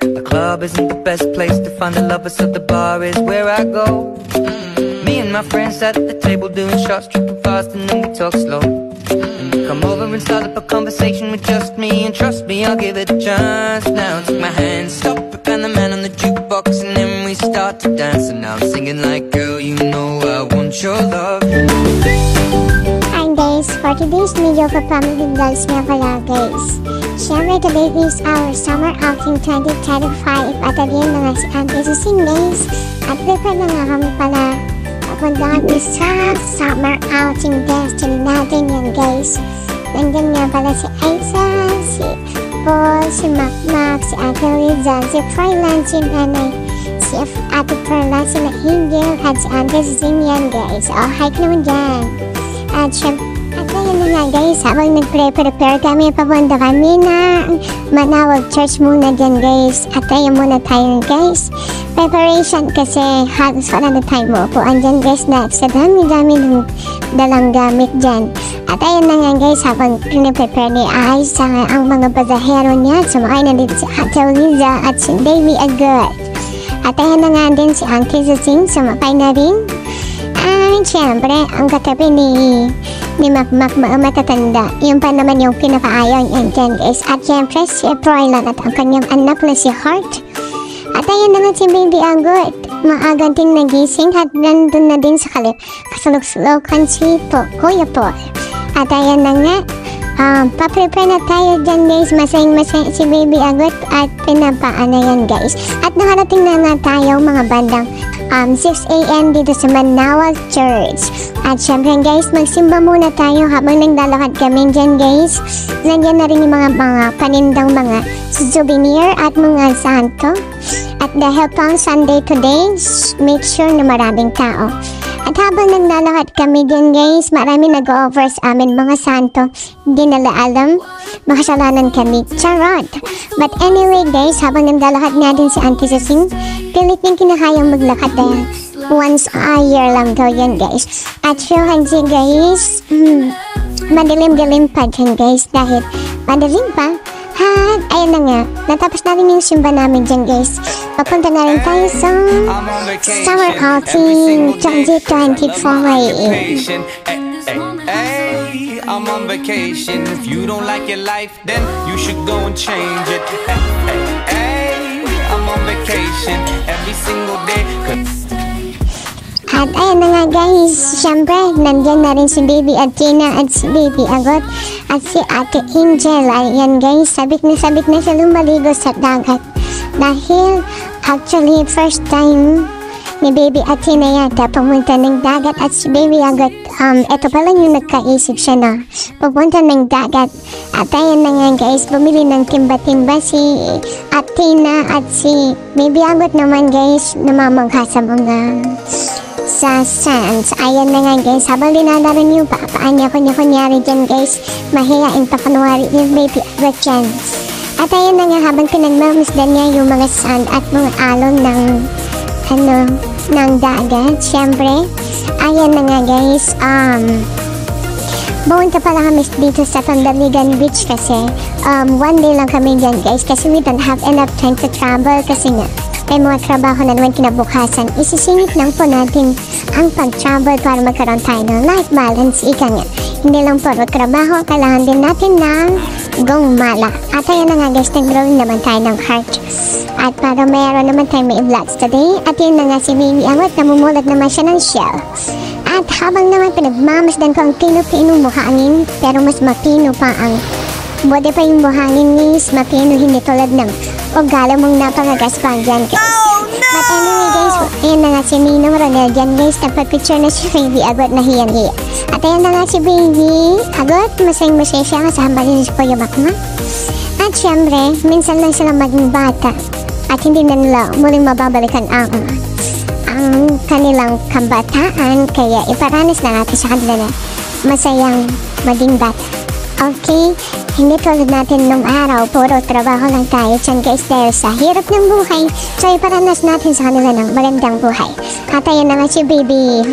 The club isn't the best place to find the lovers, so the bar is where I go. Me and my friends sat at the table doing shots, tripping fast, and then we talk slow. Come over and start up a conversation with just me, and trust me, I'll give it a chance. Now take my hand, stop it, and the man on the jukebox, and then we start to dance. And now I'm singing like, girl, you know I want your love. Hi guys, for today's video for Family Vlogs nga pala guys. Siyempre today is our summer outing 2025 at again na nga si Auntie Susing guys. At prepare na nga kami pala papunta kami sa summer outing destiny natin yan guys. Nandyan nga pala si Aiza, si Paul, si Mac, si Ate Liza, si Froylan, si Nanay, si Ate Perla, si Angel, at si Auntie Susing yan guys. Oh, hi ka naman dyan. At syempre, at ngayon na nga guys, habang nag-prepare kami, papunta kami na Manawag Church muna dyan guys. At tayo muna tayo guys. Preparation kasi halos wala na tayo maupuan dyan guys na sa dami-dami ng dalang gamit dyan. At ayun na nga guys, habang prepare ni Aiza ang mga pasahero niya, sumakay na dito si Ate Liza at si Davey Agad. At ayun na nga din si Auntie Susing, sumakay na rin. At syempre, ang katabi ni Mac matatanda. Yun pa naman yung pinakaayaw niyan dyan guys. At syempre si Froylan at ang kanyang anak na si Heart. At ayun na nga si Baby Agot. Maagang ting nagising at nandun na din sa kasulok-sulokan si Kuya Paul. At ayun na nga, pa-prepare na tayo dyan guys. Masayang-masayang si Baby Agot at pinapaan na yan guys. At nakarating na nga tayo mga bandang 6 AM dito sa Manawag Church. At syempre guys, magsimba muna tayo habang naglalakad kami dyan guys. Nandiyan na rin yung mga panindang mga souvenir at mga santo. At dahil pang Sunday today, make sure na maraming tao. At habang naglalakad kami dyan guys, marami nag-offer sa amin mga santo. Hindi nila alam, makasalanan kami. Charot! But anyway guys, habang naglalakad natin si Auntie Susing, pilit niyang kinakayang maglakad dahil once a year lang daw yan guys. At sure guys, madilim-dilim pa dyan guys dahil madilim pa. At ayun na nga, natapos na rin yung simba namin dyan guys. Papunta na rin tayo sa summer outing 2025. I'm on vacation. If you don't like your life, then you should go and change it. I'm on vacation every single day. At ayun na nga guys, syempre, nandyan na rin si Baby Athena at si Baby Agot at si Ate Angel. Ayan guys, sabik na siya lumaligo sa dagat. Dahil actually first time ni Baby Athena yata pumunta ng dagat at si Baby Agot, eto pala yung nagkaisip siya na pupunta ng dagat. At ayun na nga guys, bumili ng timba-timba si Athena at si Baby Agot naman guys, namamangha sa mga sa sands. Ayan na nga guys, habang dinadaran yung paapaan niya kunyari dyan guys, mahihain pa kunwari yung Baby Agot dyan. At ayan na nga, habang pinagmamisdan niya yung mga sand at mga alon ng ng dagat, syempre ayan na nga guys, pumunta pala kami dito sa Tandaligan Beach kasi one day lang kami dyan guys kasi we don't have enough time to travel kasi nga may mga trabaho na naman kinabukasan. Isisingit lang po natin ang pag-travel para magkaroon tayo ng life balance. Ika nga, hindi lang puro trabaho, kailangan din natin ng gumala. At ayan na nga guys, nag-drawing naman tayo ng heart. At para mayroon naman tayo may vlogs today. At yun na nga si Baby Agot, namumulat naman siya ng shell. At habang naman pinagmamasdan ko ang pino-pinong buhangin, pero mas mapino pa ang bode pa yung buhangin guys, mapino, hindi tulad ng ugali mong napangagaspang dyan guys. Oh, no! But anyway guys, ayan na nga si Ninong Ronel dyan guys, nagpa-picture na si Baby Agot na hiyang-hiya. At ayan na nga si Baby Agot, masayang-masaya siya kasama rin si Kuya Bakma. At syempre, minsan lang sila maging bata at hindi na nila muling mababalikan ang kanilang kabataan, kaya iparanas na natin sa kanila na masayang maging bata. Okay, hindi tulad natin nung araw, puro trabaho lang tayo dyan guys dahil sa hirap ng buhay. So iparanas natin sa kanila ng magandang buhay. At ayun na nga si Baby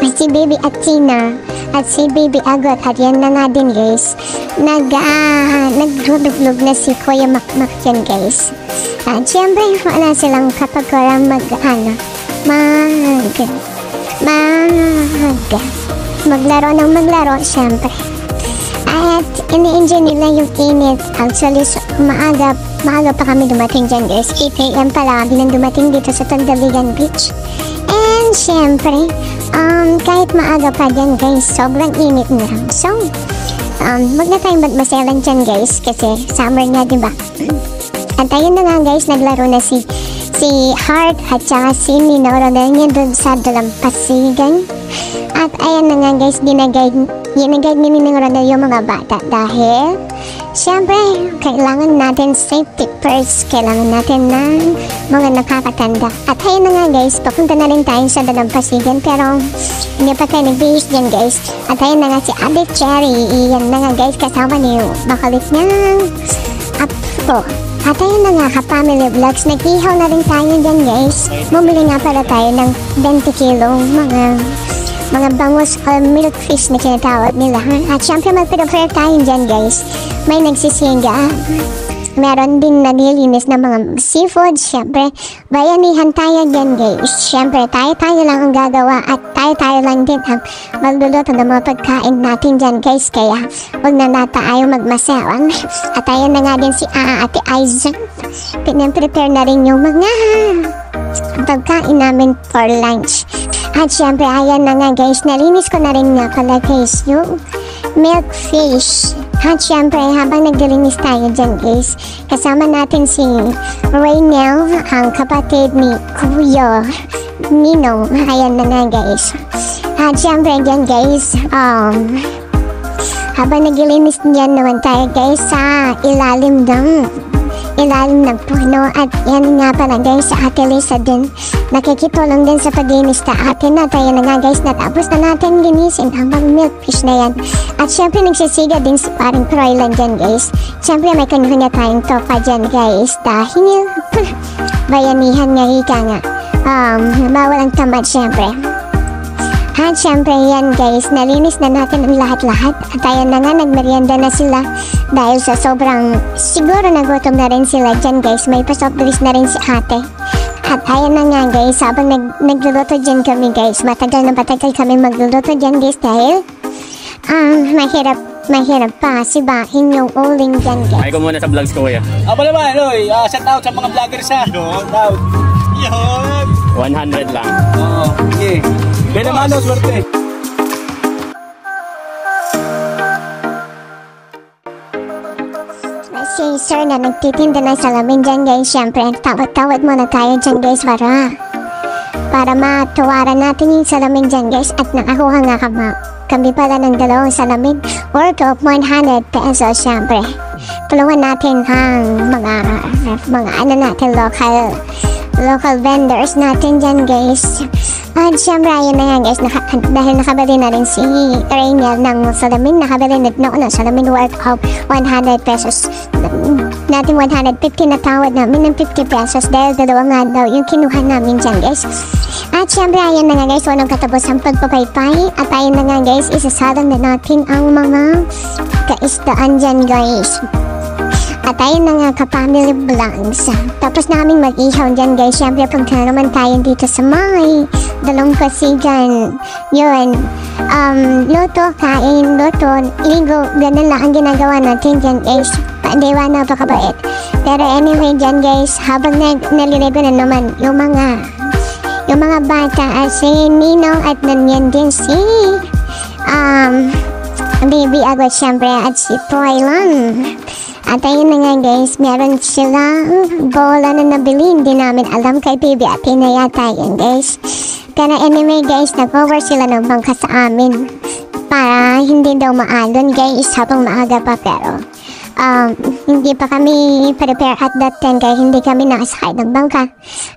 si Baby Athena at si Baby Agot. At yan na nga din guys, naglublog na si Kuya Makmak yan guys. At syempre wala silang kapag maglaro ng maglaro syempre. At ini-enjoy nila yung init. Actually maaga pa kami dumating dyan guys. 8 AM pa lang kami nang dumating dito sa Tandaligan Beach. And syempre kahit maaga pa dyan guys, sobrang init na. So wag na tayong magmaselan dyan guys, kasi summer nga diba. At ayun na nga guys, naglaro na si Heart at saka si Minoro na niya dun sa Dalampasigan. At ayan na nga guys, ginagayad ni Minoro na yung mga bata dahil syempre kailangan natin safety first, kailangan natin ng mga nakakatanda. At ayun na nga guys, papunta na rin tayo sa Dalampasigan pero hindi pa tayo nagbihis dyan guys. At ayun na nga si Ate Cherry, iyan na nga guys, kasama niyo makulit niyang apo. At ayun na nga ka-family vlogs, nag-ihaw na rin tayo dyan guys. Bumili nga pala tayo ng 20 kilong mga bangus or milk fish na kinatawag nila. At syempre mag-prepare tayo dyan guys. May nagsisiga, meron din nalilinis na mga seafood. Syempre bayanihan tayo dyan guys. Syempre tayo lang ang gagawa at tayo lang din ang magluluto ng mga pagkain natin dyan guys. Kaya huwag na tayo magmasawang. At ayun na nga din si Ate Aiza, pinaprepare na rin yung mga pagkain namin for lunch. At syempre ayan na nga guys, nalinis ko na rin nga pala guys yung milk fish. At syempre habang naglilinis tayo dyan guys, kasama natin si Raynel, ang kapatid ni Kuya Nino. Ayan na nga guys. At syempre dyan guys, habang naglilinis dyan naman tayo guys sa ilalim ng puno. At yan nga pala guys, sa Ate Lisa din nakikitulong din sa paglinis sa atin. At ayan na nga guys, natapos na natin linisin ang mga milkfish na yan. At syempre nagsisiga din si paring Croylan dyan guys. Syempre may kanya tayong toka dyan guys, dahil bayanihan nga ika nga, bawal ang tamad syempre. At syempre yan guys, nalinis na natin ang lahat-lahat. At ayan na nga, nagmerienda na sila dahil sa sobrang siguro nagutom na rin sila dyan guys. May pa-soft drinks na rin si ate. At ayan na nga guys, habang nagluluto dyan kami guys, matagal kami magluluto dyan guys dahil mahirap pa sibahin yung uling dyan guys. Ay ko muna sa vlogs ko kuya. Aba naman, shout out sa mga vloggers ha. Shout out. Yun. 100 lang. Oo, okay. Kaya naman swerte. Si sir na nagtitinda ng salamin dyan guys, syempre tawad muna tayo dyan guys para matuwaran natin yung salamin dyan guys. At nakakuha nga kami pala ng 2 salamin worth of 100 pesos. Syempre tulungan natin ang mga natin local vendors natin dyan guys. At syempre ayun na nga guys, dahil nakabili na rin si Raynel ng salamin, nakabili na ng salamin worth of 100 pesos. Natin 150 na tawad namin ng 50 pesos dahil 2 nga daw yung kinuha namin dyan guys. At syempre ayun na nga guys, walang katapos ang pagpapaypay. At ayun na nga guys, isasalang na natin ang mga kaisdaan dyan guys. At ayun na nga ka-family vlogs. Tapos namin mag-ihaw dyan guys. Syempre punta naman tayo dito sa may Dalampasigan. Yun, luto, kain, ligo, ganun lang ang ginagawa natin dyan guys. Pandewa, napakabait. Pero anyway dyan guys, habang naliligo na naman yung mga bata, at si Ninong at nanyan din si Baby Agot syempre at si Croylan. At ayun na nga guys, meron silang bola na nabili, hindi namin alam, kay Baby Athena yata yan guys. Pero anyway guys, nag-over sila ng bangka sa amin para hindi daw maalon guys habang maaga pa. Pero hindi pa kami prepare at that time kaya hindi kami nakasakay ng bangka.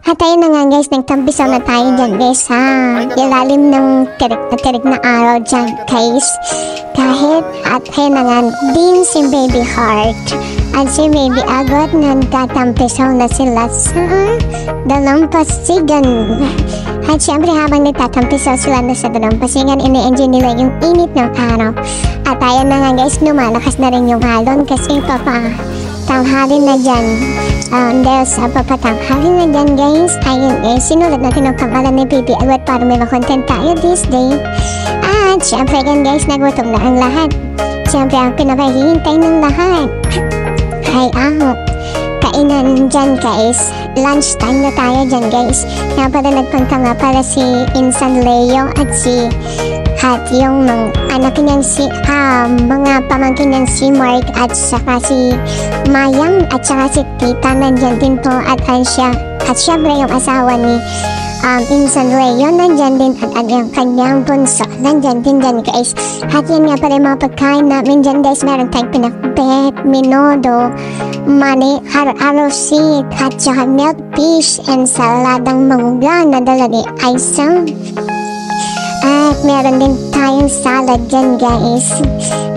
At ayun na nga guys, nagtampisaw na tayo dyan guys sa ilalim ng tirik na araw dyan guys. At ayun na nga din si Baby Heart. At si Baby Agot nagtatampisaw na sila sa dalampasigan. At syempre habang nagtatampisaw sila na sa dalampasigan, ini-enjoy nila yung init ng araw. At ayan na nga guys, lumalakas na rin yung alon kasi papatanghali na dyan. Dahil sa papatanghali na dyan guys, ayun guys, sinulat natin ang pangalan ni Baby Agot para may makontent tayo this day. At syempre yan guys, nagutom na ang lahat. Syempre ang pinakahihintay ng lahat ay kainan dyan guys. Lunch time na tayo dyan guys. Nga pala nagpunta nga pala si Insan Leo at yung anak niyang mga pamangkin niyang si Mark at saka si Mayang at saka si Tita nandyan din po at Ansya. At syempre yung asawa ni Insan Leo nandyan din at ang kanyang bunso nandyan din dyan guys. At yan nga pala yung mga pagkain namin dyan guys. Meron tayong pinakbet, minodo, mani, arosit at saka milk fish and saladang mangga na dala ni Aisang. At meron din tayong salad dyan guys.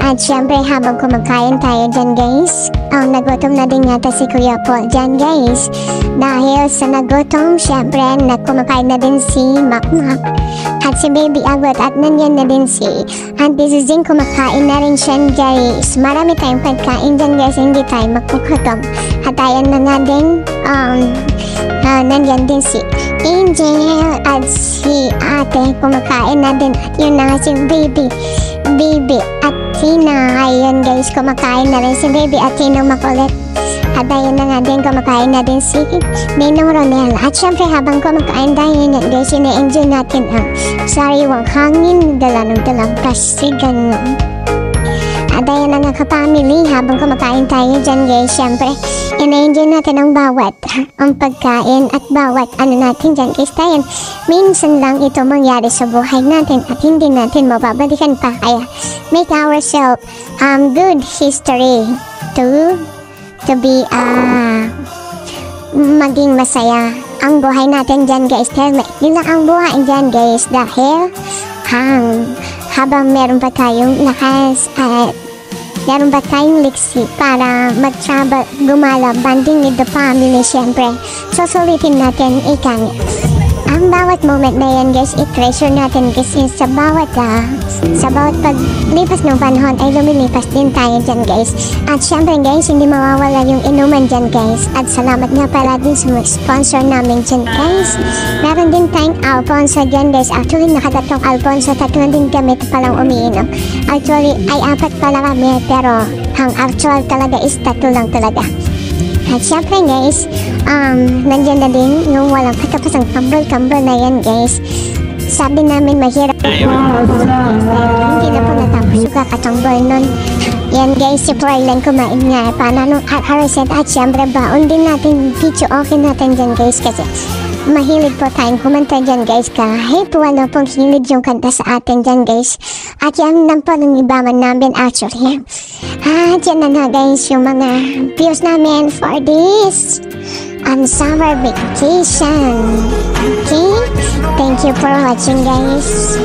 At syempre habang kumakain tayo dyan guys, nagutom na din yata si Kuya Paul dyan guys. Dahil sa nagutom, syempre kumakain na din si Makmak at si Baby Agot at nandiyan na din si Auntie Zizing, kumakain na rin siya guys. Marami tayong pagkain dyan guys, hindi tayo makukutom. At ayan na nga din, nandiyan din si Angel at si ate kumakain na din. At yun na nga si Baby at Tina. Ayun guys, kumakain na rin si Baby at Tina makulit. At ayun na nga din, kumakain na din si Ninong Ronel. At syempre habang kumakain tayo na guys, ina-enjoy natin ang sariwang hangin dala ng dalampasigan. At ayun na nga ka-family, habang kumakain tayo dyan guys, syempre ina-enjoy natin ang bawat ang pagkain at bawat ano natin dyan guys. Tayo minsan lang ito mangyari sa buhay natin at hindi natin mababalikan pa, kaya make ourselves good history to be maging masaya ang buhay natin dyan guys. Dahil lang ang buhay dyan guys, dahil habang meron pa tayong lakas at meron ba tayong liksi para mag-travel, gumala, banding with the family, syempre susulitin natin ang bawat moment na yan guys. I-treasure natin kasi sa bawat paglipas ng panahon ay lumilipas din tayo dyan guys. At syempre guys, hindi mawawala yung inuman dyan guys. At salamat nga pala din sa sponsor namin dyan guys. Meron din tayong Alfonso dyan guys. Actually nakatatlong Alfonso, tatlo din kami palang umiinom. Actually ay 4 pala kami, pero ang actual talaga is 3 lang talaga. At syempre guys, nandyan na din yung walang katapusang kambal na yan guys. Sabi namin mahirap, hindi na po natapos yung kakatambal nun. Yan guys, si Froilan kumain nga paano nung araset. At syempre baon din natin video okay natin dyan guys, kasi mahilig po tayong kumanta dyan guys, kahit wala pong hilig yung kanta sa atin dyan guys. At yan lang po ng ibaman namin actually. At yan na nga guys yung mga views namin for this summer vacation. Okay, thank you for watching guys.